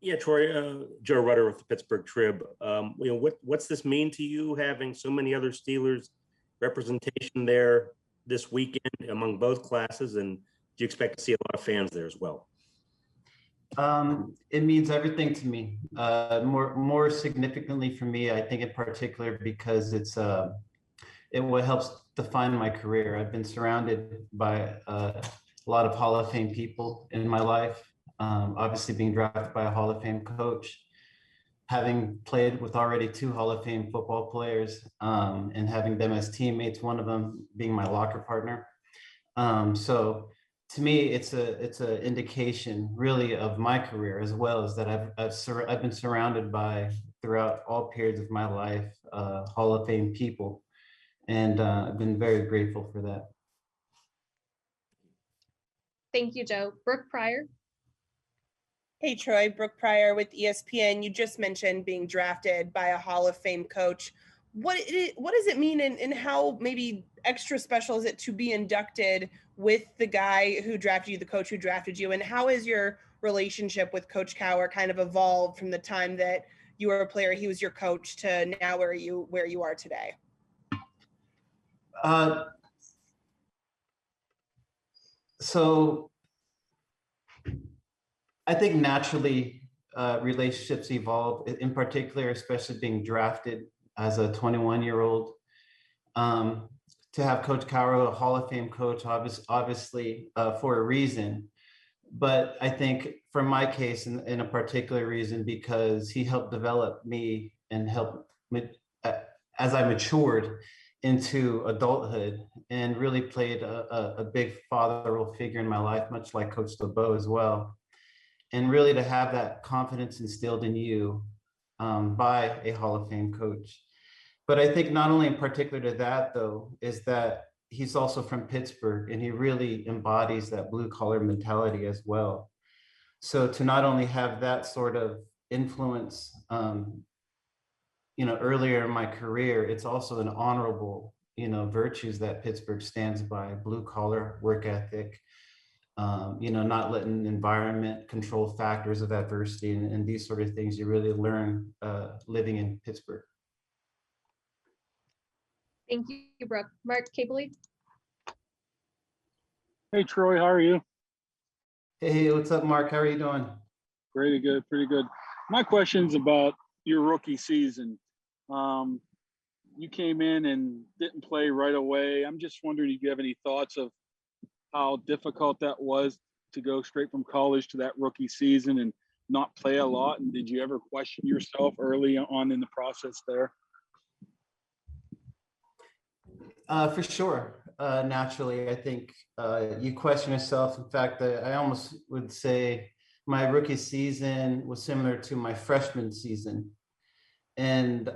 Yeah, Troy, Joe Rutter with the Pittsburgh Trib. What's this mean to you, having so many other Steelers representation there this weekend among both classes, and do you expect to see a lot of fans there as well? It means everything to me. More significantly for me, I think in particular because it what helps define my career. I've been surrounded by a lot of Hall of Fame people in my life. Obviously, being drafted by a Hall of Fame coach, having played with already 2 Hall of Fame football players, and having them as teammates. One of them being my locker partner. So to me, it's a indication really of my career, as well as that I've been surrounded by, throughout all periods of my life, Hall of Fame people, and I've been very grateful for that. Thank you, Joe. Brooke Pryor. Hey, Troy, Brooke Pryor with ESPN. You just mentioned being drafted by a Hall of Fame coach. What does it mean, and how maybe extra special is it to be inducted with the guy who drafted you, the coach who drafted you, and how has your relationship with Coach Cowher kind of evolved from the time that you were a player, he was your coach, to now where you are today? So I think naturally relationships evolve, in particular, especially being drafted as a 21-year-old. To have Coach Cowher, a Hall of Fame coach, obviously for a reason. But I think for my case, in a particular reason, because he helped develop me and helped me as I matured into adulthood, and really played a big father figure in my life, much like Coach LeBeau as well. And really to have that confidence instilled in you by a Hall of Fame coach. But I think not only in particular to that, though, is that he's also from Pittsburgh, and he really embodies that blue collar mentality as well. So to not only have that sort of influence, earlier in my career, it's also an honorable, virtues that Pittsburgh stands by: blue collar work ethic, not letting environment control factors of adversity, and these sort of things you really learn living in Pittsburgh. Thank you, Brooke. Mark Cabley. Hey, Troy, how are you? Hey, what's up, Mark? How are you doing? Pretty good, pretty good. My question's about your rookie season. You came in and didn't play right away. I'm just wondering if you have any thoughts of how difficult that was to go straight from college to that rookie season and not play a lot. And did you ever question yourself early on in the process there? For sure. Naturally, I think you question yourself. In fact, I almost would say my rookie season was similar to my freshman season. And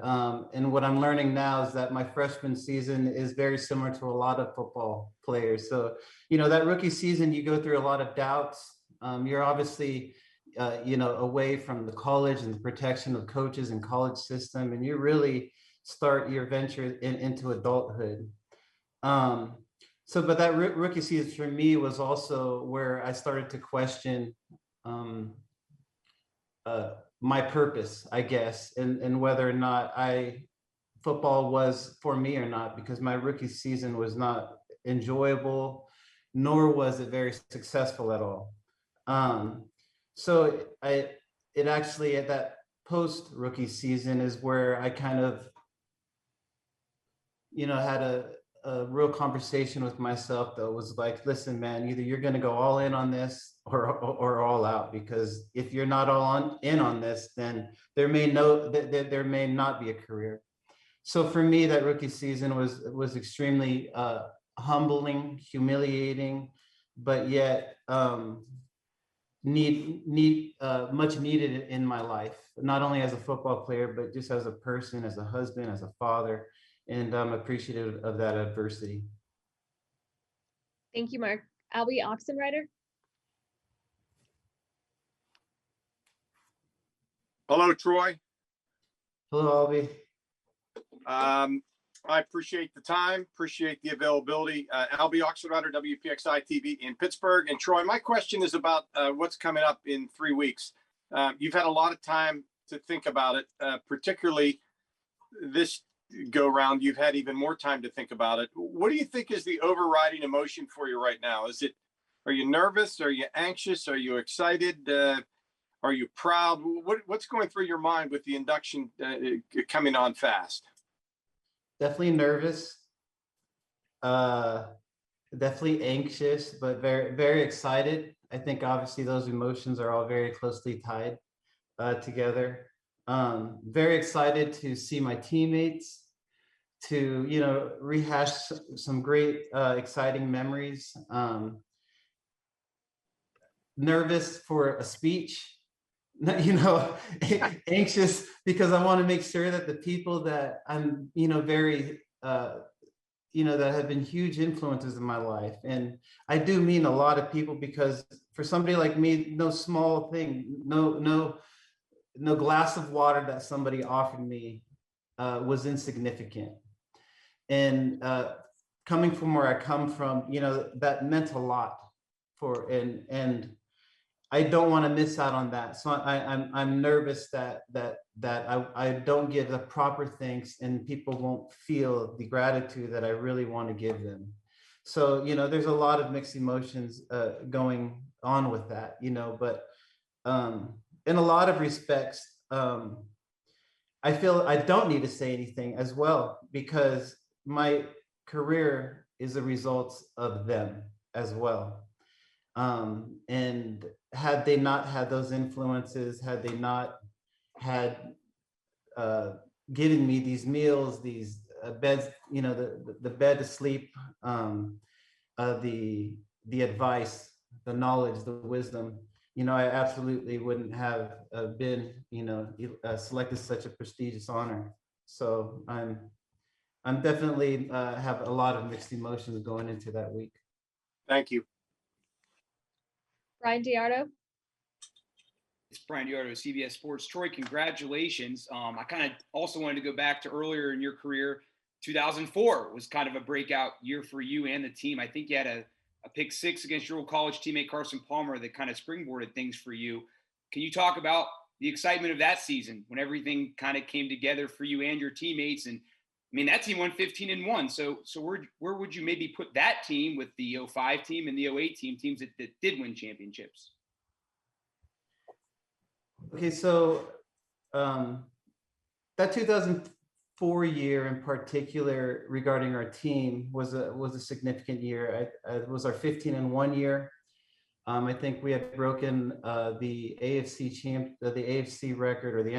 what I'm learning now is that my freshman season is very similar to a lot of football players. So, that rookie season, you go through a lot of doubts. You're obviously, away from the college and the protection of coaches and college system, and you really start your venture into adulthood. But that rookie season for me was also where I started to question my purpose, I guess, and whether or not football was for me or not, because my rookie season was not enjoyable, nor was it very successful at all. So it actually, at that post rookie season, is where I kind of, had a real conversation with myself that was like, listen, man, either you're going to go all in on this or all out, because if you're not in on this, then there may not be a career. So for me, that rookie season was extremely humbling, humiliating, but yet much needed in my life, not only as a football player, but just as a person, as a husband, as a father. And I'm appreciative of that adversity. Thank you, Mark. Albie Oxenrider. Hello, Troy. Hello, Albie. I appreciate the time, appreciate the availability. Albie Oxenrider, WPXI TV in Pittsburgh. And Troy, my question is about what's coming up in 3 weeks. You've had a lot of time to think about it, particularly this go round. You've had even more time to think about it. What do you think is the overriding emotion for you right now? Are you nervous? Are you anxious? Are you excited? Are you proud? What's going through your mind with the induction coming on fast? Definitely nervous. Definitely anxious, but very, very excited. I think obviously those emotions are all very closely tied together. Very excited to see my teammates, to, you know, rehash some great, exciting memories. Nervous for a speech, you know, anxious because I want to make sure that the people that I'm, you know, very, you know, that have been huge influences in my life. And I do mean a lot of people, because for somebody like me, no small thing, no glass of water that somebody offered me was insignificant. And coming from where I come from, you know, that meant a lot for, and I don't want to miss out on that. So I'm nervous that I don't give the proper thanks, and people won't feel the gratitude that I really want to give them. So, you know, there's a lot of mixed emotions going on with that, you know, but in a lot of respects, I feel I don't need to say anything as well, because my career is a result of them as well. And had they not had those influences, had they not had given me these meals, these beds, you know, the bed to sleep, the advice, the knowledge, the wisdom, you know, I absolutely wouldn't have been, you know, selected such a prestigious honor. So I'm definitely have a lot of mixed emotions going into that week. Thank you. Brian Diardo. It's Brian Diardo, CBS Sports. Troy, congratulations. I kind of also wanted to go back to earlier in your career. 2004 was kind of a breakout year for you and the team. I think you had a pick six against your old college teammate Carson Palmer that kind of springboarded things for you. Can you talk about the excitement of that season when everything kind of came together for you and your teammates? And I mean, that team won 15-1. So where would you maybe put that team with the 05 team and the 08 team, teams that did win championships? Okay, so that 2004 year in particular regarding our team was a significant year. It was our 15-1 year. I think we had broken the AFC record, or the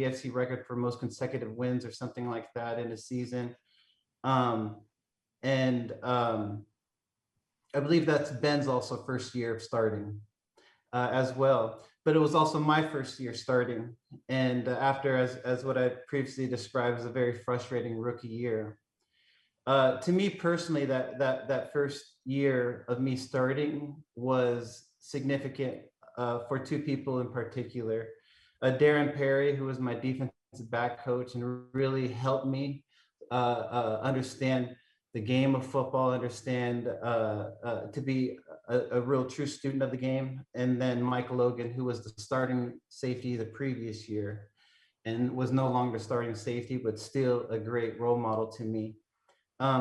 AFC record for most consecutive wins or something like that in a season. And I believe that's Ben's also first year of starting as well. But it was also my first year starting. And after, as what I previously described, as a very frustrating rookie year. To me personally, that first year of me starting was significant for two people in particular. Darren Perry, who was my defensive back coach and really helped me understand the game of football, understand to be a real true student of the game. And then Mike Logan, who was the starting safety the previous year and was no longer starting safety, but still a great role model to me.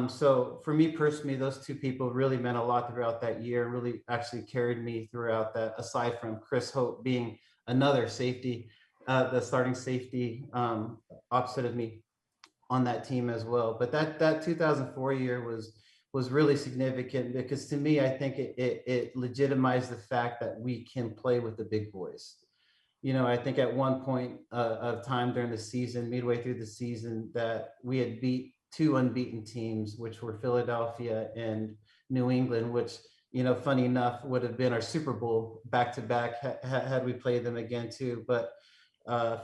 So for me personally, those two people really meant a lot throughout that year, really actually carried me throughout that, aside from Chris Hope being another safety, the starting safety opposite of me on that team as well. But that 2004 year was really significant, because to me, I think it legitimized the fact that we can play with the big boys. You know, I think at one point of time during the season, midway through the season, that we had beat two unbeaten teams, which were Philadelphia and New England, which, you know, funny enough, would have been our Super Bowl back-to-back had we played them again too. But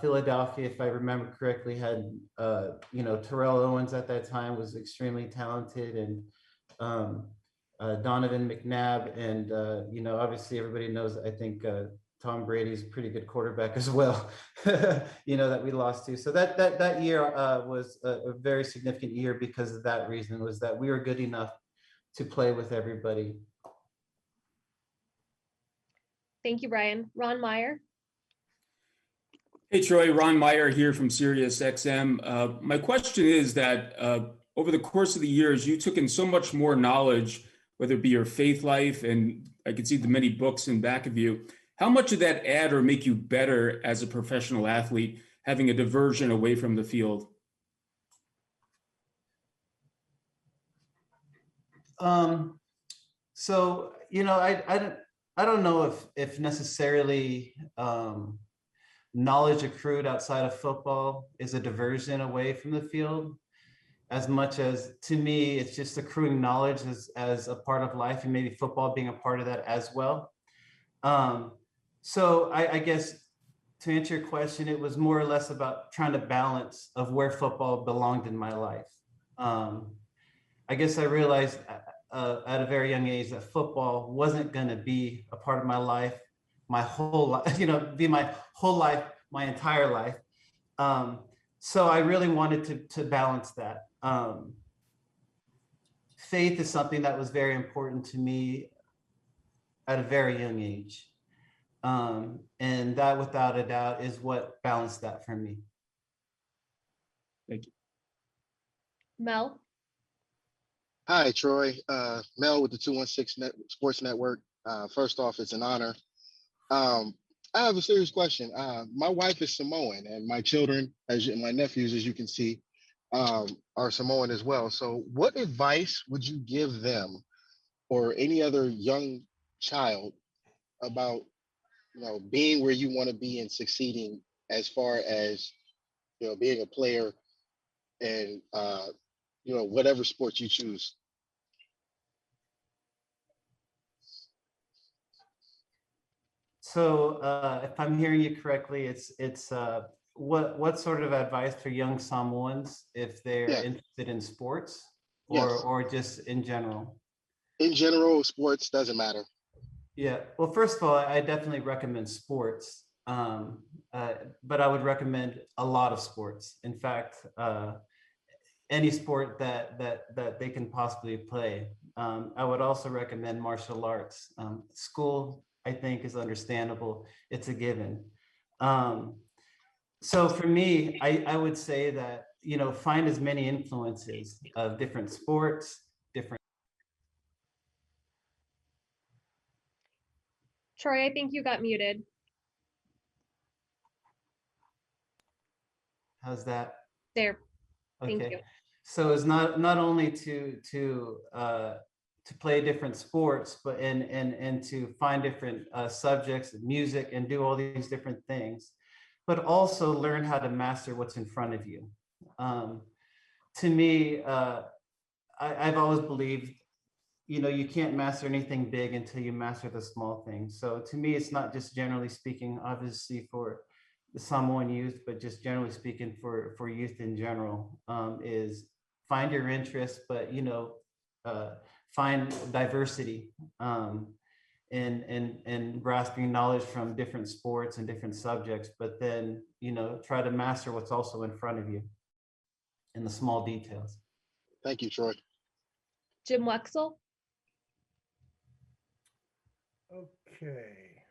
Philadelphia, if I remember correctly, had, you know, Terrell Owens at that time was extremely talented, and Donovan McNabb, and, you know, obviously everybody knows, I think, Tom Brady's a pretty good quarterback as well, you know, that we lost to. So that year was a very significant year because of that reason, was that we were good enough to play with everybody. Thank you, Brian. Ron Meyer. Hey, Troy, Ron Meyer here from Sirius XM. My question is that over the course of the years, you took in so much more knowledge, whether it be your faith life, and I could see the many books in back of you. How much did that add or make you better as a professional athlete, having a diversion away from the field? So, I don't know if necessarily knowledge accrued outside of football is a diversion away from the field, as much as, to me, it's just accruing knowledge as a part of life, and maybe football being a part of that as well. So I guess to answer your question, it was more or less about trying to balance of where football belonged in my life. I guess I realized at a very young age that football wasn't going to be a part of my life, my whole life, be my whole life, my entire life. So I really wanted to balance that. Faith is something that was very important to me at a very young age. And that, without a doubt, is what balanced that for me. Thank you. Mel? Hi, Troy. Mel with the 216 Sports Network. First off, it's an honor. I have a serious question. My wife is Samoan, and my children, my nephews, as you can see, are Samoan as well. So what advice would you give them or any other young child about, being where you want to be and succeeding as far as, being a player and, whatever sport you choose? So if I'm hearing you correctly, it's what sort of advice for young Samoans if they're interested in sports, or just in general? In general, sports doesn't matter. Yeah. Well, first of all, I definitely recommend sports, but I would recommend a lot of sports. In fact, any sport that they can possibly play. I would also recommend martial arts. School, I think, is understandable. It's a given. So for me, I would say that, find as many influences of different sports, different. Troy, I think you got muted. How's that? There. Thank Okay. you. So it's not only to play different sports, but and to find different subjects, music, and do all these different things, but also learn how to master what's in front of you. To me, I've always believed, you can't master anything big until you master the small things. So to me, it's not just generally speaking, obviously for the Samoan youth, but just generally speaking for youth in general, is find your interests, but find diversity, and grasping knowledge from different sports and different subjects, but then try to master what's also in front of you in the small details. Thank you, Troy. Jim Wexel? Okay.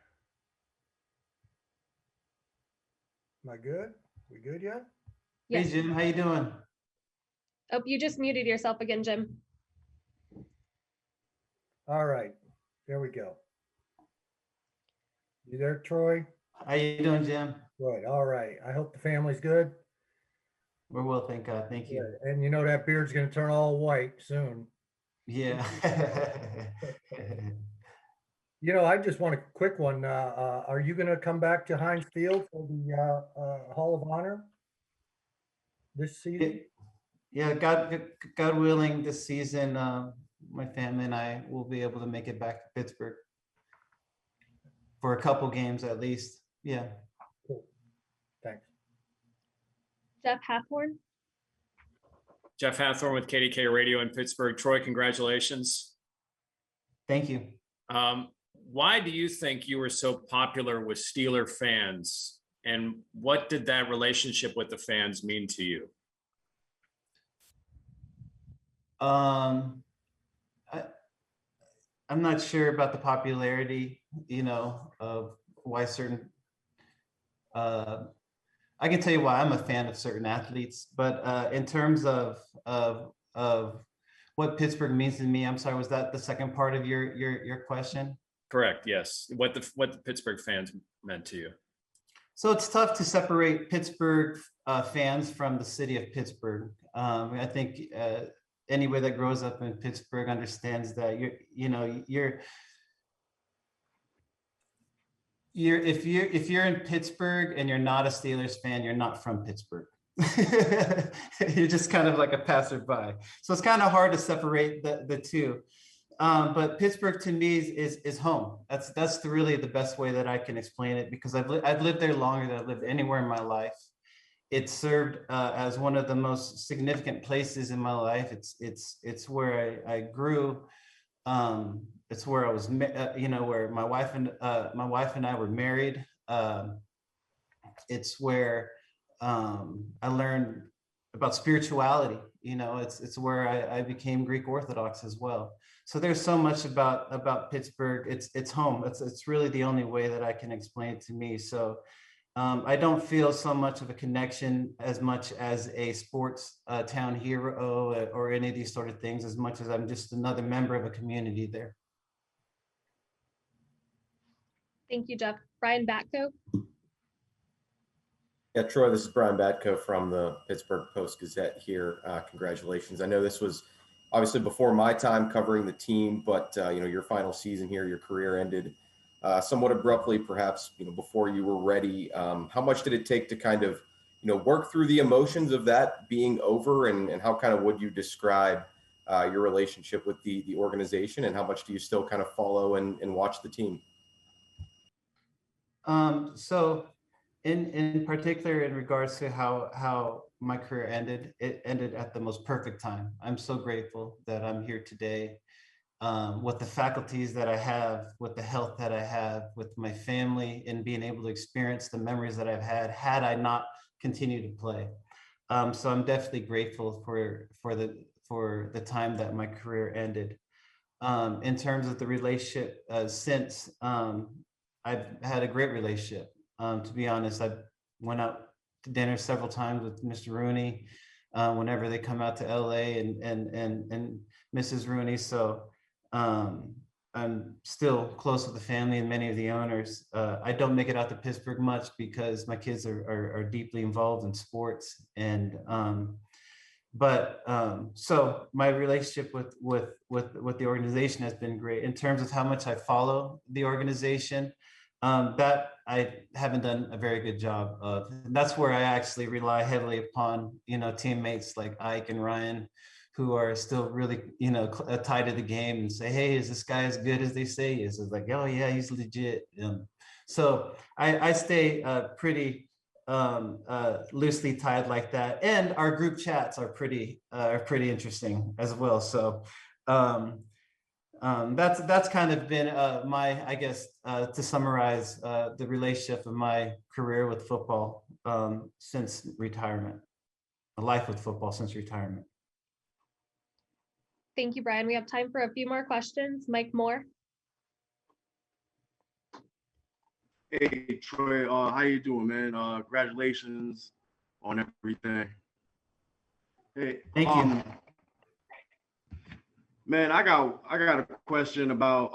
Am I good? We good yet? Yes. Hey Jim, how you doing? Oh, you just muted yourself again, Jim. All right, there we go. You there, Troy? How you doing, Jim? Good, all right. I hope the family's good. We're well, thank God. Thank you. Good. And that beard's gonna turn all white soon. Yeah. I just want a quick one. Are you gonna come back to Heinz Field for the Hall of Honor this season? Yeah, God willing, this season, my family and I will be able to make it back to Pittsburgh for a couple games at least. Yeah. Cool. Thanks. Jeff Hathorn? Jeff Hathorn with KDK Radio in Pittsburgh. Troy, congratulations. Thank you. Why do you think you were so popular with Steeler fans? And what did that relationship with the fans mean to you? I'm not sure about the popularity, of why certain I can tell you why I'm a fan of certain athletes, but in terms of what Pittsburgh means to me, I'm sorry, was that the second part of your question? Correct. Yes. What the Pittsburgh fans meant to you. So it's tough to separate Pittsburgh fans from the city of Pittsburgh. I think anybody that grows up in Pittsburgh understands that if you're in Pittsburgh and you're not a Steelers fan, you're not from Pittsburgh. You're just kind of like a passerby. So it's kind of hard to separate the two. But Pittsburgh to me is home. That's really the best way that I can explain it, because I've lived there longer than I've lived anywhere in my life. It served as one of the most significant places in my life. It's where I grew. It's where I was, where my wife and I were married. It's where I learned about spirituality. It's where I became Greek Orthodox as well. So there's so much about Pittsburgh. It's home. It's really the only way that I can explain it to me. So I don't feel so much of a connection as much as a sports town hero or any of these sort of things, as much as I'm just another member of a community there. Thank you, Jeff. Brian Batko. Yeah, Troy, this is Brian Batko from the Pittsburgh Post-Gazette here. Congratulations. I know this was obviously before my time covering the team, but your final season here, your career ended somewhat abruptly, perhaps before you were ready. How much did it take to kind of work through the emotions of that being over, and how kind of would you describe your relationship with the organization, and how much do you still kind of follow and watch the team? So in particular, in regards to how my career ended, it ended at the most perfect time. I'm so grateful that I'm here today. With the faculties that I have, with the health that I have, with my family, and being able to experience the memories that I've had I not continued to play. So I'm definitely grateful for the time that my career ended. In terms of the relationship since, I've had a great relationship. To be honest, I went out to dinner several times with Mr. Rooney whenever they come out to LA and Mrs. Rooney. So I'm still close with the family and many of the owners. I don't make it out to Pittsburgh much because my kids are deeply involved in sports. And so my relationship with the organization has been great. In terms of how much I follow the organization, that I haven't done a very good job of. And that's where I actually rely heavily upon teammates like Ike and Ryan, who are still really tied to the game, and say, hey, is this guy as good as they say he is? It's like, oh yeah, he's legit. So I stay pretty loosely tied like that, and our group chats are pretty interesting as well. So that's kind of been my, I guess, to summarize the relationship of my career with football since retirement, a life with football since retirement. Thank you, Brian. We have time for a few more questions. Mike Moore. Hey, Troy, how you doing, man? Congratulations on everything. Hey, thank you. Man, I got a question about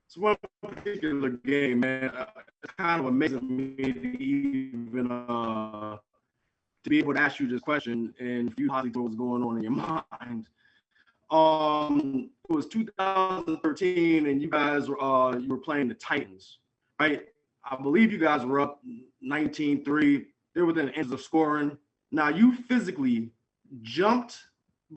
it's one particular game, man. It's kind of amazing me to even to be able to ask you this question and you possibly know what's going on in your mind. It was 2013, and you guys were you were playing the Titans, right? I believe you guys were up 19-3. They were within inches of scoring. Now you physically jumped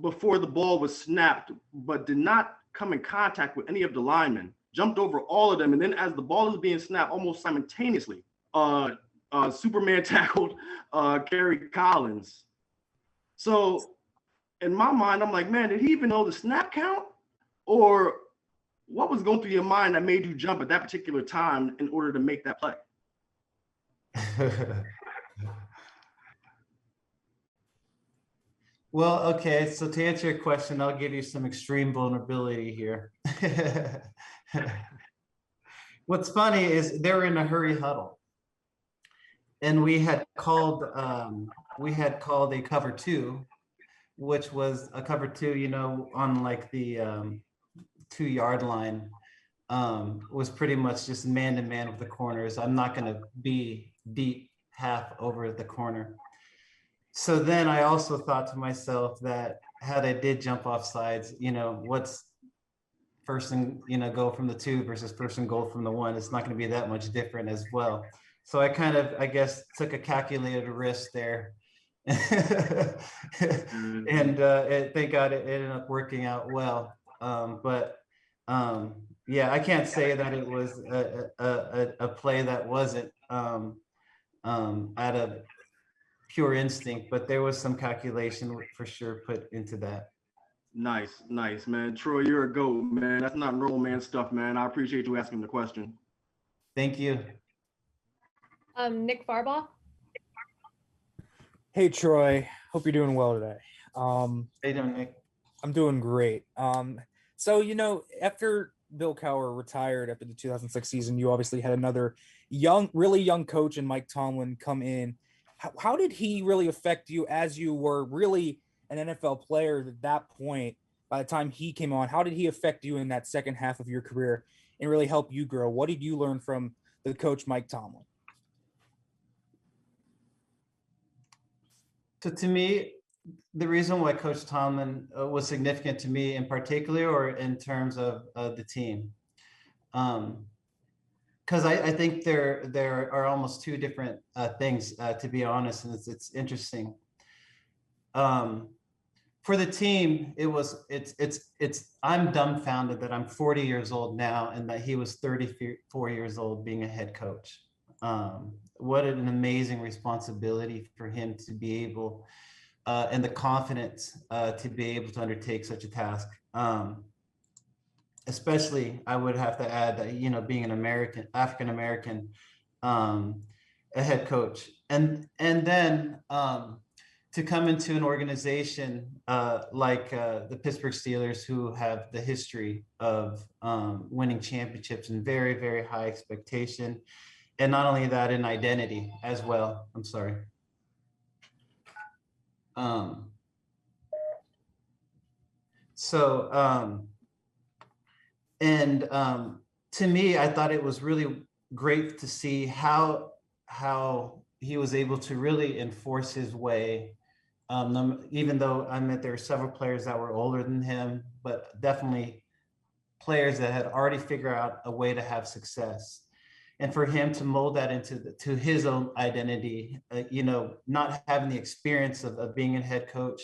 before the ball was snapped, but did not come in contact with any of the linemen. Jumped over all of them, and then as the ball was being snapped, almost simultaneously, Superman tackled Kerry Collins. So in my mind, I'm like, man, did he even know the snap count? Or what was going through your mind that made you jump at that particular time in order to make that play? Well, okay, so to answer your question, I'll give you some extreme vulnerability here. What's funny is they were in a hurry huddle. and we had called a cover two, which was a cover two, you know, on like the 2-yard line, was pretty much just man to man with the corners. I'm not going to be deep half over the corner. So then I also thought to myself that had I did jump off sides, you know, what's first and, you know, goal from the 2 versus first and goal from the 1, it's not going to be that much different as well. So I kind of, I guess, took a calculated risk there. And thank God it ended up working out well. Yeah, I can't say that it was a play that wasn't out of pure instinct, but there was some calculation for sure put into that. Nice, man. Troy, you're a GOAT, man. That's not normal man stuff, man. I appreciate you asking the question. Thank you. Nick Farbaugh. Hey, Troy. Hope you're doing well today. How you doing, Nick? I'm doing great. So, you know, after Bill Cowher retired after the 2006 season, you obviously had another really young coach in Mike Tomlin come in. How did he really affect you as you were really an NFL player at that point? By the time he came on, how did he affect you in that second half of your career and really help you grow? What did you learn from the coach Mike Tomlin? So to me, the reason why Coach Tomlin was significant to me in particular, or in terms of the team, because I think there are almost two different things, to be honest, and it's interesting. For the team, I'm dumbfounded that I'm 40 years old now and that he was 34 years old being a head coach. What an amazing responsibility for him to be able, and the confidence to be able to undertake such a task. Especially, I would have to add that, you know, being an African-American, a head coach. And then to come into an organization like the Pittsburgh Steelers, who have the history of winning championships and very, very high expectation. And not only that, in identity as well. I'm sorry. To me, I thought it was really great to see how he was able to really enforce his way. Even though I meant there were several players that were older than him, but definitely players that had already figured out a way to have success. And for him to mold that into his own identity, you know, not having the experience of being a head coach,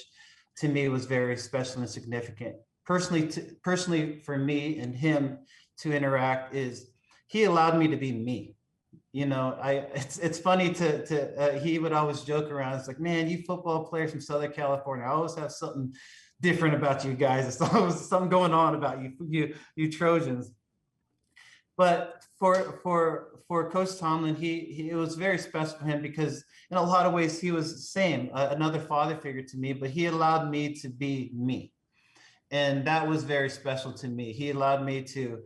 to me was very special and significant. Personally, for me and him to interact, is he allowed me to be me. You know, it's funny he would always joke around. It's like, man, you football players from Southern California, I always have something different about you guys. It's always something going on about you Trojans. But for Coach Tomlin, it was very special for him because in a lot of ways he was the same, another father figure to me, but he allowed me to be me. And that was very special to me. He allowed me to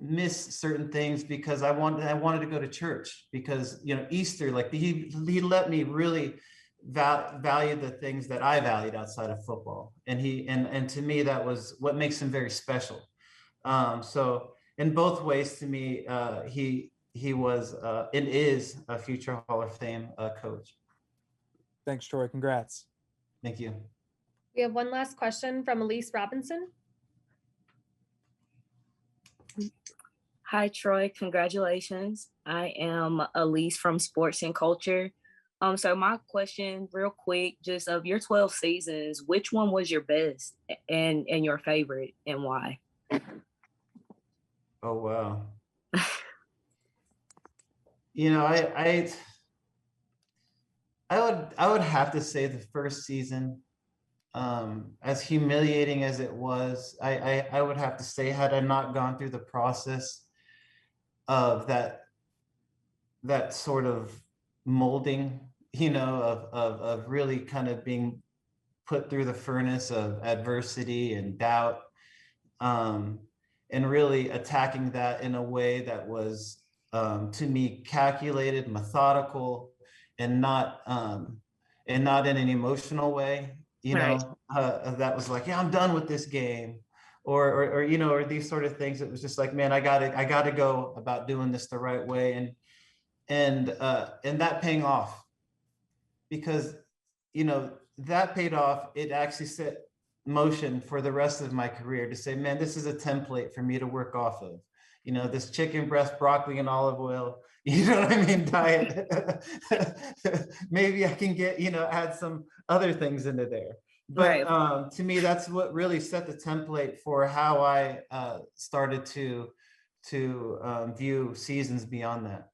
miss certain things because I wanted to go to church, because, you know, Easter, like he let me really value the things that I valued outside of football. And to me, that was what makes him very special. So in both ways, to me, he was and is a future Hall of Fame coach. Thanks, Troy. Congrats. Thank you. We have one last question from Elise Robinson. Hi, Troy. Congratulations. I am Elise from Sports and Culture. So my question, real quick, just of your 12 seasons, which one was your best and your favorite, and why? Oh, wow. You know, I would have to say the first season, as humiliating as it was, I would have to say, had I not gone through the process of that sort of molding, you know, of really kind of being put through the furnace of adversity and doubt, and really attacking that in a way that was to me, calculated, methodical, and not in an emotional way, you know, that was like, yeah, I'm done with this game, or you know, or these sort of things. It was just like, man, I gotta go about doing this the right way, and that paying off, because, you know, that paid off. It actually set motion for the rest of my career to say, man, this is a template for me to work off of. You know, this chicken breast, broccoli, and olive oil, you know what I mean, diet. Maybe I can get, you know, add some other things into there. But to me, that's what really set the template for how I started to view seasons beyond that.